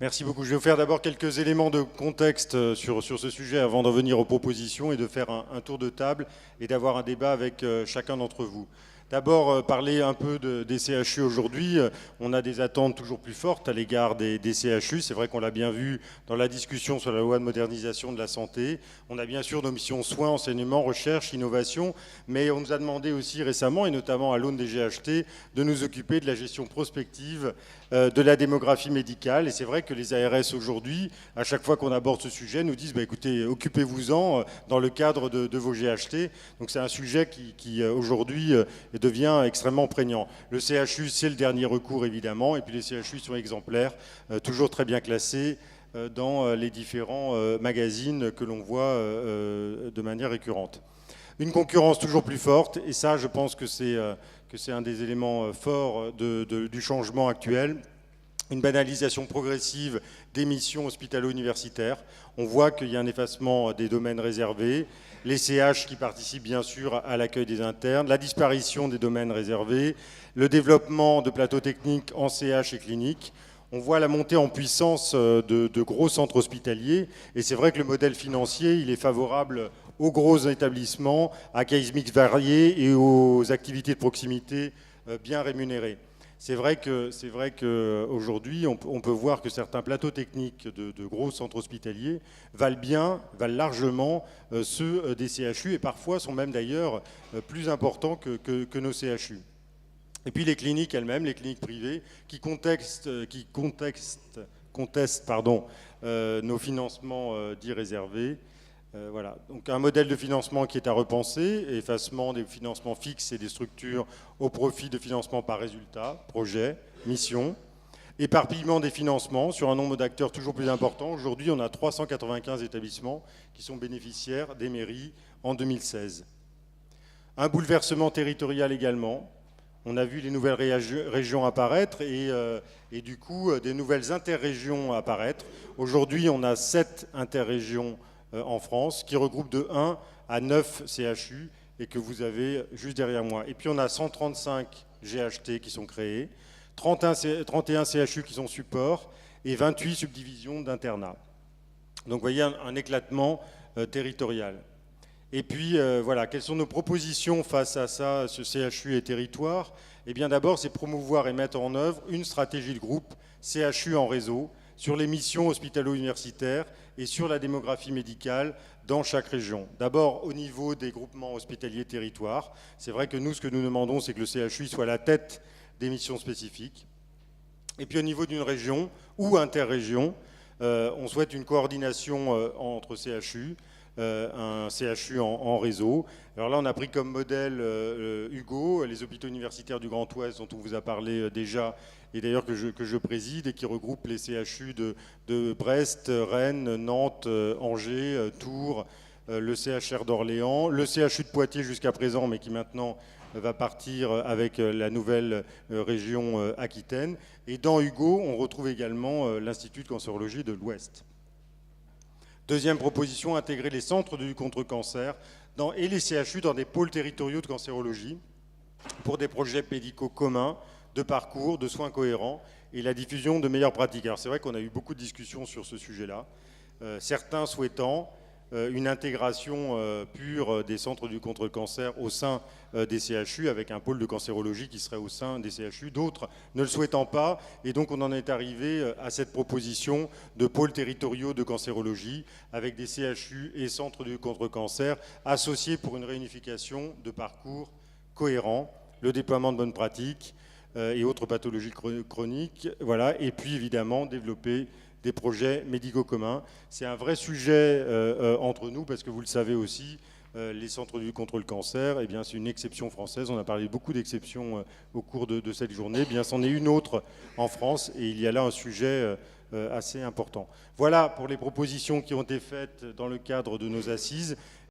Merci beaucoup. Je vais vous faire d'abord quelques éléments de contexte sur ce sujet avant d'en venir aux propositions et de faire un tour de table et d'avoir un débat avec chacun d'entre vous. D'abord, parler un peu des CHU aujourd'hui. On a des attentes toujours plus fortes à l'égard des CHU. C'est vrai qu'on l'a bien vu dans la discussion sur la loi de modernisation de la santé. On a bien sûr nos missions soins, enseignement, recherche, innovation, mais on nous a demandé aussi récemment, et notamment à l'aune des GHT, de nous occuper de la gestion prospective de la démographie médicale. Et c'est vrai que les ARS aujourd'hui, à chaque fois qu'on aborde ce sujet, nous disent écoutez, occupez-vous-en dans le cadre de vos GHT. Donc c'est un sujet qui aujourd'hui devient extrêmement prégnant. Le CHU, c'est le dernier recours évidemment, et puis les CHU sont exemplaires, toujours très bien classés dans les différents magazines que l'on voit de manière récurrente. Une concurrence toujours plus forte, et ça je pense que c'est un des éléments forts du changement actuel. Une banalisation progressive des missions hospitalo-universitaires. On voit qu'il y a un effacement des domaines réservés, les CH qui participent bien sûr à l'accueil des internes, la disparition des domaines réservés, le développement de plateaux techniques en CH et cliniques. On voit la montée en puissance de gros centres hospitaliers, et c'est vrai que le modèle financier, il est favorable aux gros établissements, à case mix variés et aux activités de proximité bien rémunérées. C'est vrai qu'aujourd'hui, on peut voir que certains plateaux techniques de gros centres hospitaliers valent largement ceux des CHU, et parfois sont même d'ailleurs plus importants que nos CHU. Et puis les cliniques elles-mêmes, les cliniques privées, qui contestent nos financements dits réservés. Voilà. Donc un modèle de financement qui est à repenser, effacement des financements fixes et des structures au profit de financement par résultat, projet, mission, éparpillement des financements sur un nombre d'acteurs toujours plus important. Aujourd'hui, on a 395 établissements qui sont bénéficiaires des mairies en 2016. Un bouleversement territorial également. On a vu les nouvelles régions apparaître et du coup des nouvelles interrégions apparaître. Aujourd'hui, on a 7 interrégions en France, qui regroupe de 1 à 9 CHU et que vous avez juste derrière moi. Et puis on a 135 GHT qui sont créés, 31 CHU qui sont supports et 28 subdivisions d'internat. Donc vous voyez un éclatement territorial. Et puis voilà, quelles sont nos propositions face à ça, ce CHU et territoire? Eh bien d'abord, c'est promouvoir et mettre en œuvre une stratégie de groupe CHU en réseau, sur les missions hospitalo-universitaires et sur la démographie médicale dans chaque région. D'abord, au niveau des groupements hospitaliers territoires. C'est vrai que nous, ce que nous demandons, c'est que le CHU soit la tête des missions spécifiques. Et puis au niveau d'une région ou interrégion, on souhaite une coordination entre CHU, un CHU en réseau. Alors là, on a pris comme modèle Hugo, les hôpitaux universitaires du Grand Ouest, dont on vous a parlé déjà, et d'ailleurs que je préside, et qui regroupe les CHU de Brest, Rennes, Nantes, Angers, Tours, le CHR d'Orléans, le CHU de Poitiers jusqu'à présent, mais qui maintenant va partir avec la nouvelle région Aquitaine. Et dans Hugo, on retrouve également l'Institut de cancérologie de l'Ouest. Deuxième proposition, intégrer les centres de lutte contre le cancer et les CHU dans des pôles territoriaux de cancérologie pour des projets médicaux communs, de parcours, de soins cohérents et la diffusion de meilleures pratiques. Alors c'est vrai qu'on a eu beaucoup de discussions sur ce sujet-là, certains souhaitant une intégration pure des centres de lutte contre le cancer au sein des CHU avec un pôle de cancérologie qui serait au sein des CHU, d'autres ne le souhaitant pas, et donc on en est arrivé à cette proposition de pôles territoriaux de cancérologie avec des CHU et centres de lutte contre le cancer associés pour une réunification de parcours cohérents, le déploiement de bonnes pratiques et autres pathologies chroniques, voilà, et puis évidemment développer des projets médicaux communs. C'est un vrai sujet entre nous parce que vous le savez aussi, les centres de lutte contre le cancer, eh bien, c'est une exception française. On a parlé beaucoup d'exceptions au cours de cette journée. Eh bien, c'en est une autre en France et il y a là un sujet assez important. Voilà pour les propositions qui ont été faites dans le cadre de nos assises.